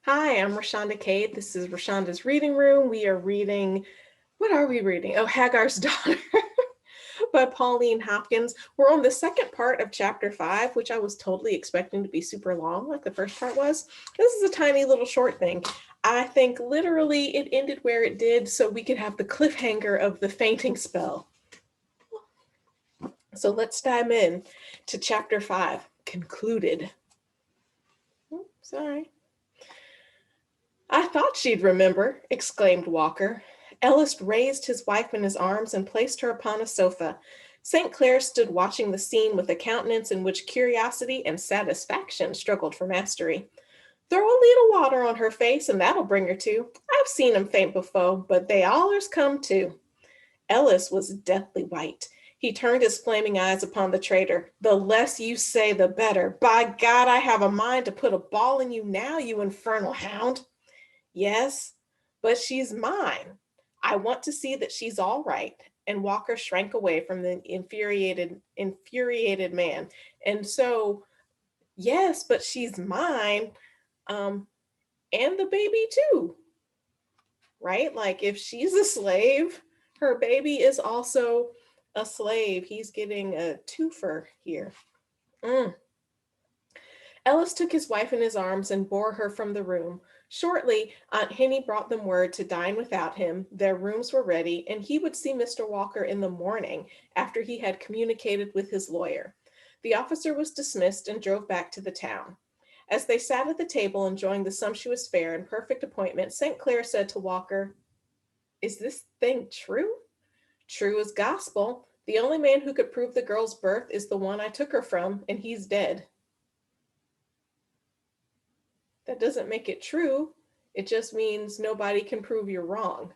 Hi, I'm Rashonda Cade. This is Rashonda's Reading Room. We are reading, what are we reading? Oh, Hagar's Daughter by Pauline Hopkins. We're on the second part of chapter 5, which I was totally expecting to be super long, like the first part was. This is a tiny little short thing. I think literally it ended where it did so we could have the cliffhanger of the fainting spell. So let's dive in to chapter 5, concluded. Sorry. I thought she'd remember, exclaimed Walker. Ellis raised his wife in his arms and placed her upon a sofa. St. Clair stood watching the scene with a countenance in which curiosity and satisfaction struggled for mastery. Throw a leetle water on her face and that'll bring her to. I've seen 'em faint before, but they allers come to. Ellis was deathly white. He turned his flaming eyes upon the traitor. The less you say, the better. By God, I have a mind to put a ball in you now, you infernal hound. Yes, but she's mine. I want to see that she's all right. And Walker shrank away from the infuriated man. And so, yes, but she's mine. Um, and the baby too, right? Like if she's a slave, her baby is also a slave. He's getting a twofer here. Mm. Ellis took his wife in his arms and bore her from the room. Shortly, Aunt Henny brought them word to dine without him. Their rooms were ready, and he would see Mr. Walker in the morning after he had communicated with his lawyer. The officer was dismissed and drove back to the town. As they sat at the table enjoying the sumptuous fare and perfect appointment, St. Clair said to Walker, "Is this thing true?" "True as gospel. The only man who could prove the girl's birth is the one I took her from, and he's dead." That doesn't make it true. It just means nobody can prove you're wrong.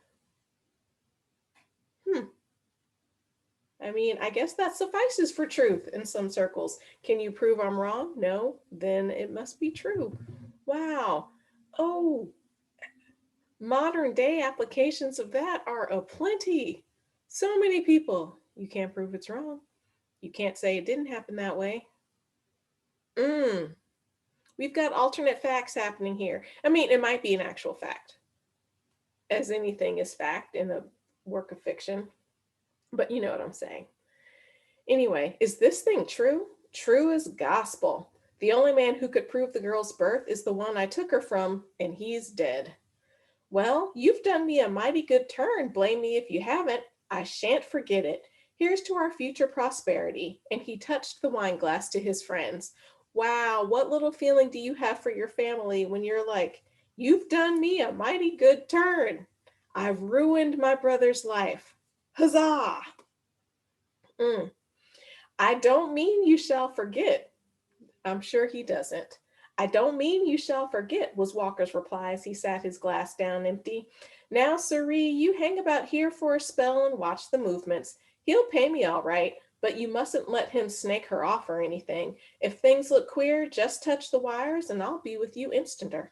I mean, I guess that suffices for truth in some circles. Can you prove I'm wrong? No, then it must be true. Wow. Oh, modern day applications of that are aplenty. So many people. You can't prove it's wrong. You can't say it didn't happen that way. Mm. We've got alternate facts happening here. I mean, it might be an actual fact, as anything is fact in a work of fiction, but you know what I'm saying. Anyway, is this thing true? True as gospel. The only man who could prove the girl's birth is the one I took her from, and he's dead. Well, you've done me a mighty good turn. Blame me if you haven't. I shan't forget it. Here's to our future prosperity. And he touched the wine glass to his friends. Wow, what little feeling do you have for your family when you're like, you've done me a mighty good turn? I've ruined my brother's life. Huzzah! Mm. I don't mean you shall forget. I'm sure he doesn't. I don't mean you shall forget, was Walker's reply as he sat his glass down empty. Now, sirree, you hang about here for a spell and watch the movements. He'll pay me all right, but you mustn't let him snake her off or anything. If things look queer, just touch the wires and I'll be with you instanter.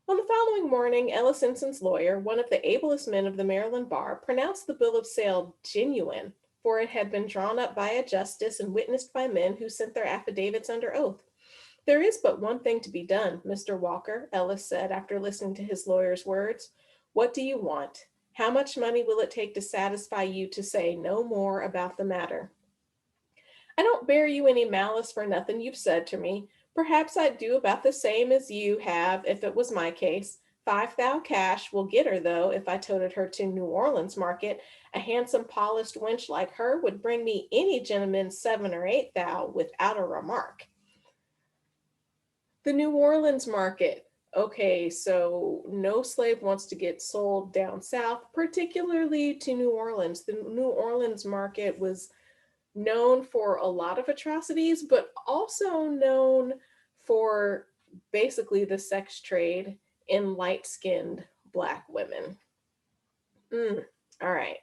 On the following morning, Ellis Simpson's lawyer, one of the ablest men of the Maryland bar, pronounced the bill of sale genuine, for it had been drawn up by a justice and witnessed by men who sent their affidavits under oath. There is but one thing to be done, Mr. Walker, Ellis said after listening to his lawyer's words. What do you want? How much money will it take to satisfy you to say no more about the matter? I don't bear you any malice for nothing you've said to me. Perhaps I'd do about the same as you have if it was my case. 5 thou cash will get her, though, if I toted her to New Orleans market. A handsome, polished wench like her would bring me any gentleman's 7 or 8 thou without a remark. The New Orleans market. Okay, so no slave wants to get sold down south, particularly to New Orleans. The New Orleans market was known for a lot of atrocities, but also known for basically the sex trade in light skinned Black women. All right.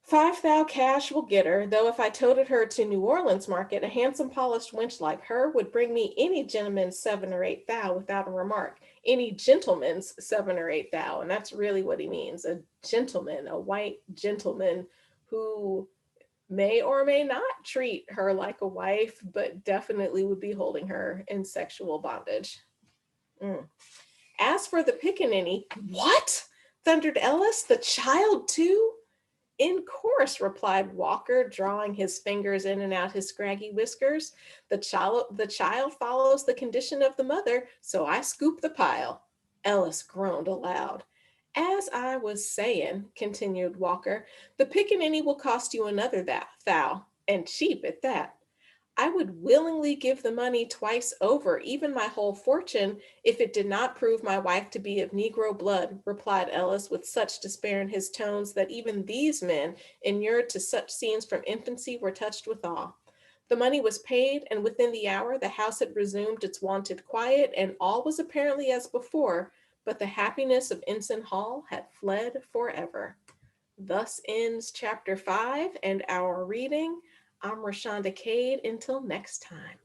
5 thou cash will get her, though if I toted her to New Orleans market, a handsome polished wench like her would bring me any gentleman's 7 or 8 thou without a remark. Any gentleman's 7 or 8 thou, and that's really what he means. A gentleman, a white gentleman who may or may not treat her like a wife, but definitely would be holding her in sexual bondage. Mm. As for the pickaninny, what? Thundered Ellis. The child too? In course, replied Walker, drawing his fingers in and out his scraggy whiskers. The child follows the condition of the mother, so I scoop the pile. Ellis groaned aloud. As I was saying, continued Walker, the pickaninny will cost you another thou, and cheap at that. I would willingly give the money twice over, even my whole fortune, if it did not prove my wife to be of Negro blood, replied Ellis with such despair in his tones that even these men, inured to such scenes from infancy, were touched with awe. The money was paid, and within the hour the house had resumed its wonted quiet, and all was apparently as before, but the happiness of Ensign Hall had fled forever. Thus ends chapter 5 and our reading. I'm Rashonda Cade. Until next time.